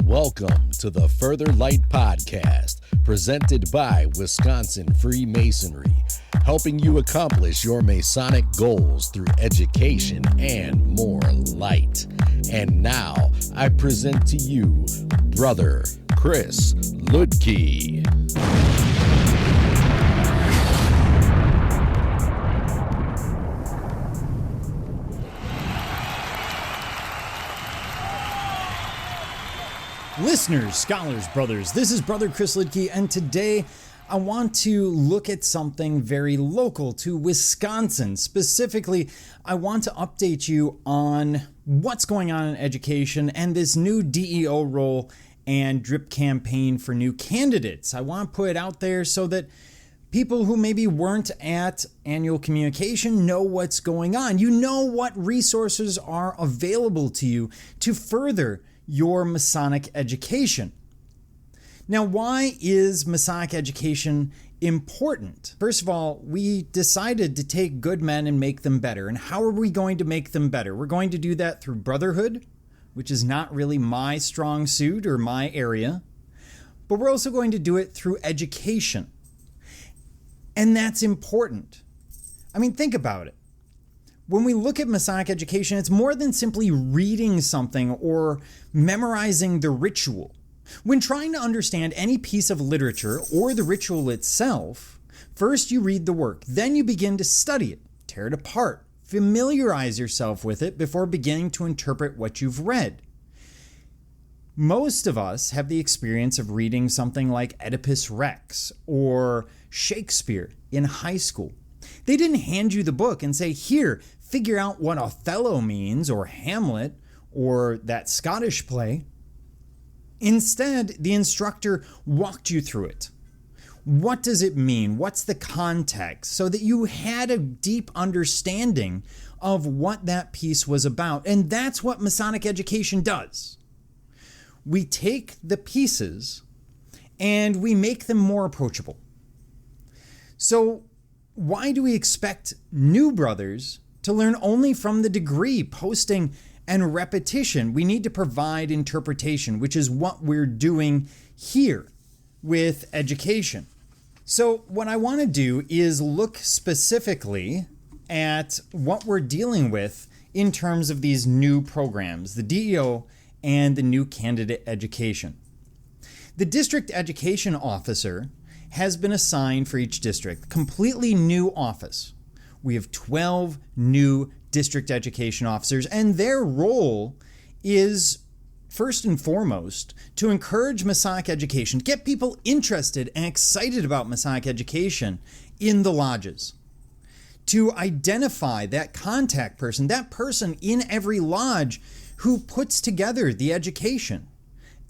Welcome to the Further Light Podcast, presented by Wisconsin Freemasonry, helping you accomplish your Masonic goals through education and more light. And now, I present to you, Brother Chris Ludke. Listeners, scholars, brothers, this is Brother Chris Ludke, and today I want to look at something very local to Wisconsin. Specifically, I want to update you on what's going on in education and this new DEO role and drip campaign for new candidates. I want to put it out there so that people who maybe weren't at annual communication know what's going on. You know what resources are available to you to further your Masonic education. Now, why is Masonic education important? First of all, we decided to take good men and make them better. And how are we going to make them better? We're going to do that through brotherhood, which is not really my strong suit or my area. But we're also going to do it through education. And that's important. I mean, think about it. When we look at Masonic education, it's more than simply reading something or memorizing the ritual. When trying to understand any piece of literature or the ritual itself, first you read the work, then you begin to study it, tear it apart, familiarize yourself with it before beginning to interpret what you've read. Most of us have the experience of reading something like Oedipus Rex or Shakespeare in high school. They didn't hand you the book and say, here, figure out what Othello means, or Hamlet, or that Scottish play. Instead, the instructor walked you through it. What does it mean? What's the context? So that you had a deep understanding of what that piece was about. And that's what Masonic education does. We take the pieces and we make them more approachable. So why do we expect new brothers to learn only from the degree, posting, and repetition? We need to provide interpretation, which is what we're doing here with education. So what I want to do is look specifically at what we're dealing with in terms of these new programs, the DEO and the new candidate education. The district education officer has been assigned for each district, completely new office. We have 12 new district education officers, and their role is, first and foremost, to encourage Masonic education, get people interested and excited about Masonic education in the lodges, to identify that contact person, that person in every lodge who puts together the education.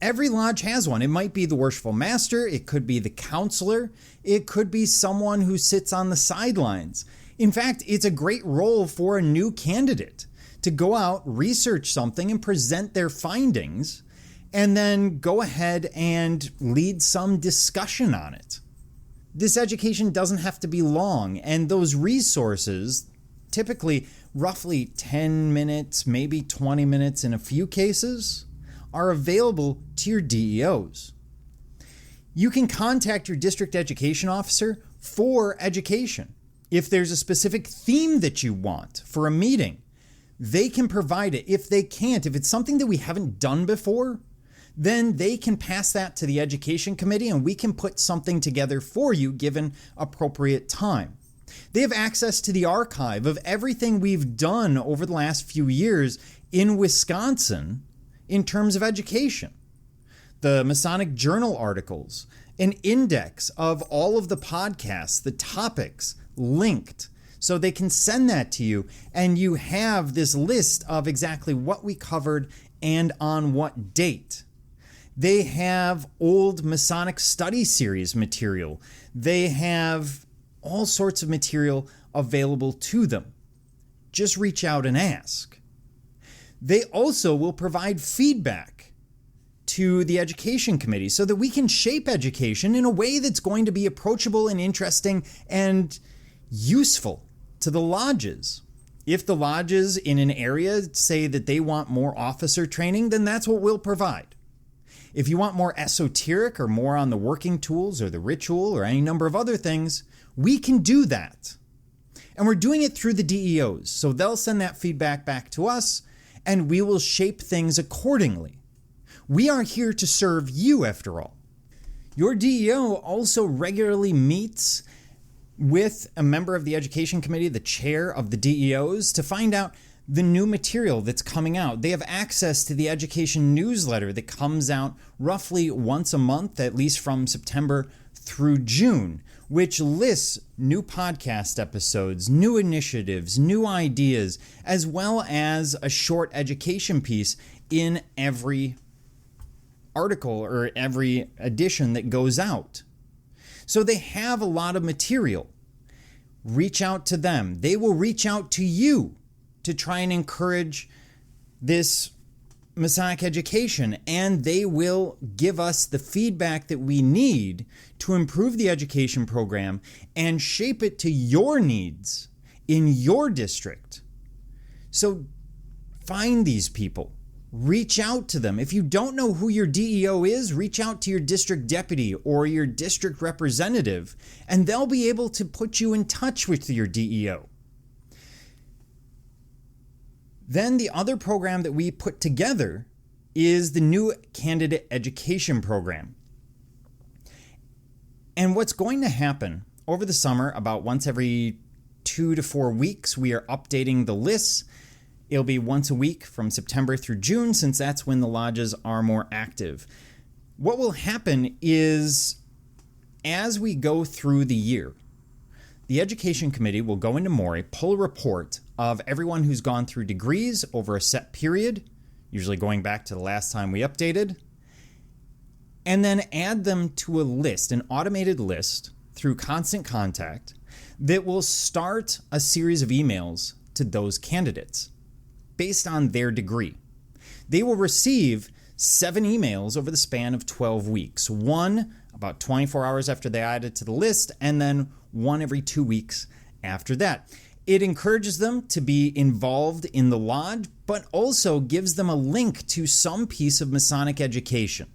Every lodge has one. It might be the worshipful master, it could be the counselor, it could be someone who sits on the sidelines. In fact, it's a great role for a new candidate to go out, research something, and present their findings, and then go ahead and lead some discussion on it. This education doesn't have to be long, and those resources, typically roughly 10 minutes, maybe 20 minutes in a few cases, are available to your DEOs. You can contact your district education officer for education. If there's a specific theme that you want for a meeting, they can provide it. If they can't, if it's something that we haven't done before, then they can pass that to the education committee and we can put something together for you given appropriate time. They have access to the archive of everything we've done over the last few years in Wisconsin in terms of education. The Masonic Journal articles, an index of all of the podcasts, the topics, linked, so they can send that to you and you have this list of exactly what we covered and on what date. They have old Masonic study series material. They have all sorts of material available to them. Just reach out and ask. They also will provide feedback to the education committee so that we can shape education in a way that's going to be approachable and interesting and useful to the lodges. If the lodges in an area say that they want more officer training, then that's what we'll provide. If you want more esoteric or more on the working tools or the ritual or any number of other things, we can do that. And we're doing it through the DEOs. So they'll send that feedback back to us and we will shape things accordingly. We are here to serve you after all. Your DEO also regularly meets with a member of the education committee, the chair of the DEOs, to find out the new material that's coming out. They have access to the education newsletter that comes out roughly once a month, at least from September through June, which lists new podcast episodes, new initiatives, new ideas, as well as a short education piece in every article or every edition that goes out. So they have a lot of material. Reach out to them. They will reach out to you to try and encourage this Masonic education, and they will give us the feedback that we need to improve the education program and shape it to your needs in your district. So find these people. Reach out to them. If you don't know who your DEO is, reach out to your district deputy or your district representative, and they'll be able to put you in touch with your DEO. Then the other program that we put together is the new candidate education program. And what's going to happen over the summer, about once every 2 to 4 weeks, we are updating the lists. It'll be once a week from September through June, since that's when the lodges are more active. What will happen is, as we go through the year, the education committee will go into Maury, pull a report of everyone who's gone through degrees over a set period, usually going back to the last time we updated, and then add them to a list, an automated list through Constant Contact that will start a series of emails to those candidates based on their degree. They will receive 7 emails over the span of 12 weeks, one about 24 hours after they add it to the list, and then one every 2 weeks after that. It encourages them to be involved in the lodge, but also gives them a link to some piece of Masonic education.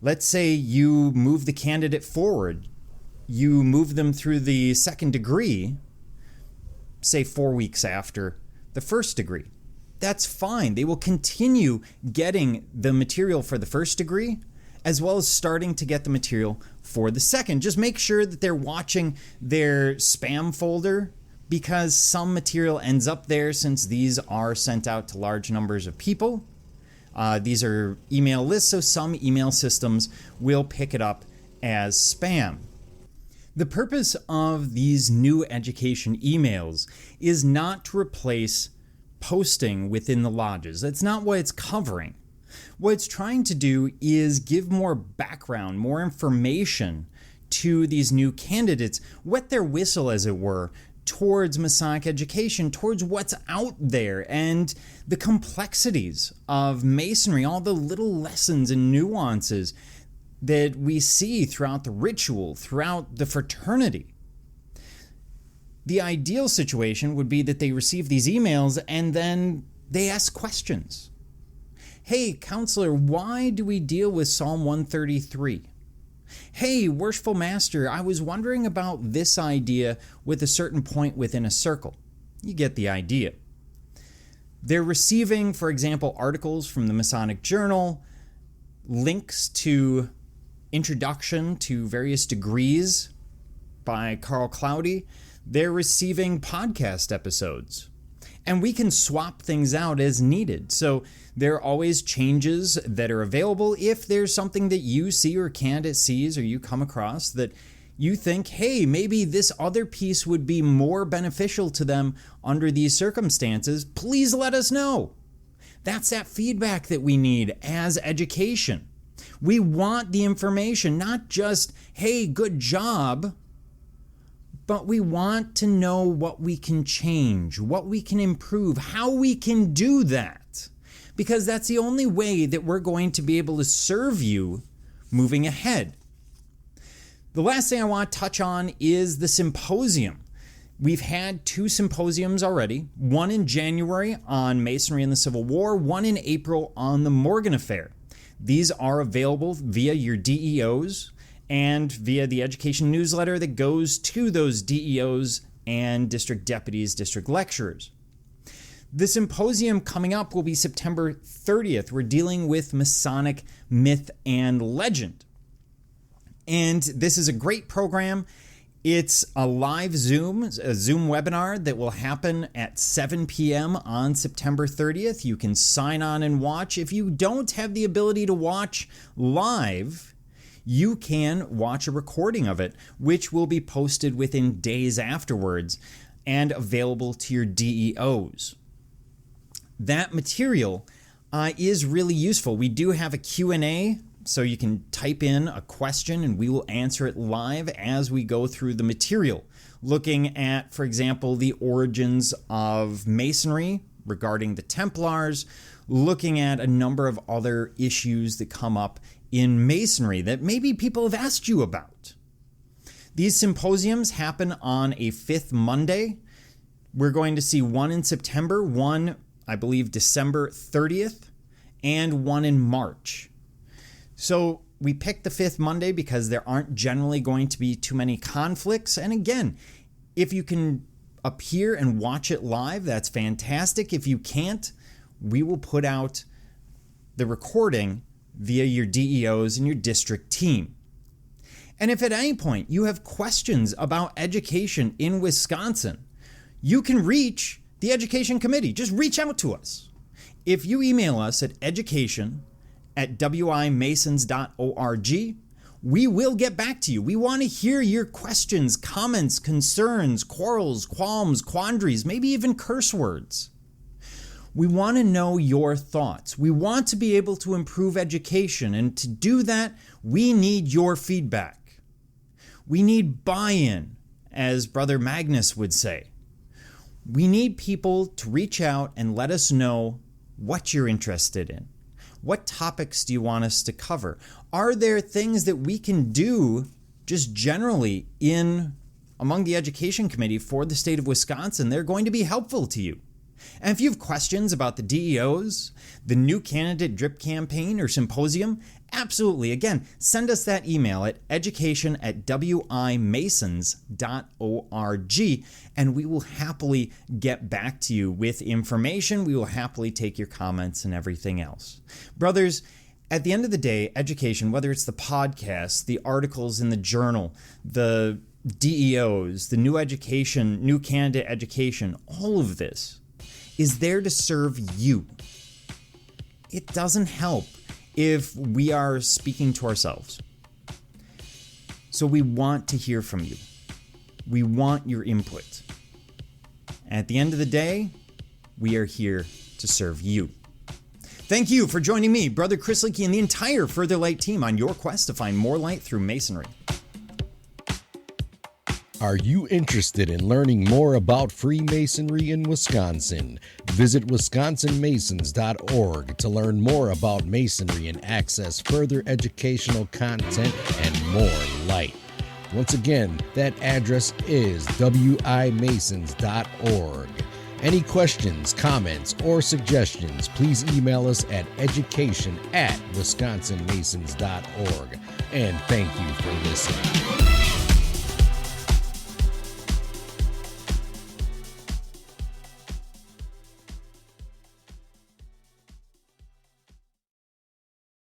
Let's say you move the candidate forward. You move them through the second degree, say 4 weeks after the first degree. That's fine. They will continue getting the material for the first degree, as well as starting to get the material for the second. Just make sure that they're watching their spam folder, because some material ends up there since these are sent out to large numbers of people. These are email lists, so some email systems will pick it up as spam. The purpose of these new education emails is not to replace posting within the lodges. That's not what it's covering. What it's trying to do is give more background, more information to these new candidates, wet their whistle, as it were, towards Masonic education, towards what's out there and the complexities of Masonry, all the little lessons and nuances that we see throughout the ritual, throughout the fraternity. The ideal situation would be that they receive these emails and then they ask questions. Hey, counselor, why do we deal with Psalm 133? Hey, worshipful master, I was wondering about this idea with a certain point within a circle. You get the idea. They're receiving, for example, articles from the Masonic Journal, links to Introduction to Various Degrees by Carl Cloudy. They're receiving podcast episodes. And we can swap things out as needed. So there are always changes that are available. If there's something that you see or a candidate sees or you come across that you think, hey, maybe this other piece would be more beneficial to them under these circumstances, please let us know. That's that feedback that we need as education. We want the information, not just, hey, good job, but we want to know what we can change, what we can improve, how we can do that. Because that's the only way that we're going to be able to serve you moving ahead. The last thing I want to touch on is the symposium. We've had 2 symposiums already, one in January on Masonry and the Civil War, one in April on the Morgan Affair. These are available via your DEOs and via the education newsletter that goes to those DEOs and district deputies, district lecturers. The symposium coming up will be September 30th. We're dealing with Masonic myth and legend. And this is a great program. It's a live Zoom webinar that will happen at 7 p.m. on September 30th. You can sign on and watch. If you don't have the ability to watch live, you can watch a recording of it, which will be posted within days afterwards and available to your DEOs. That material is really useful. We do have a Q&A, so you can type in a question and we will answer it live as we go through the material, looking at, for example, the origins of Masonry regarding the Templars, looking at a number of other issues that come up in Masonry that maybe people have asked you about. These symposiums happen on a fifth Monday. We're going to see one in September, one, I believe, December 30th, and one in March. So we picked the fifth Monday because there aren't generally going to be too many conflicts. And again, if you can appear and watch it live, that's fantastic. If you can't, we will put out the recording via your DEOs and your district team. And if at any point you have questions about education in Wisconsin, you can reach the Education Committee. Just reach out to us. If you email us at education@wimasons.org, we will get back to you. We want to hear your questions, comments, concerns, quarrels, qualms, quandaries, maybe even curse words. We want to know your thoughts. We want to be able to improve education, and to do that, we need your feedback. We need buy-in, as Brother Magnus would say. We need people to reach out and let us know what you're interested in. What topics do you want us to cover? Are there things that we can do just generally among the Education Committee for the state of Wisconsin? They're going to be helpful to you. And if you have questions about the DEOs, the new candidate drip campaign or symposium, absolutely, again, send us that email at education@wimasons.org, and we will happily get back to you with information. We will happily take your comments and everything else. Brothers, at the end of the day, education, whether it's the podcast, the articles in the journal, the DEOs, the new education, new candidate education, all of this is there to serve you. It doesn't help if we are speaking to ourselves. So we want to hear from you. We want your input. At the end of the day, we are here to serve you. Thank you for joining me, Brother Chris Leakey, and the entire Further Light team on your quest to find more light through Masonry. Are you interested in learning more about Freemasonry in Wisconsin? Visit wisconsinmasons.org to learn more about Masonry and access further educational content and more light. Once again, that address is wimasons.org. Any questions, comments, or suggestions, please email us at education@wisconsinmasons.org. And thank you for listening.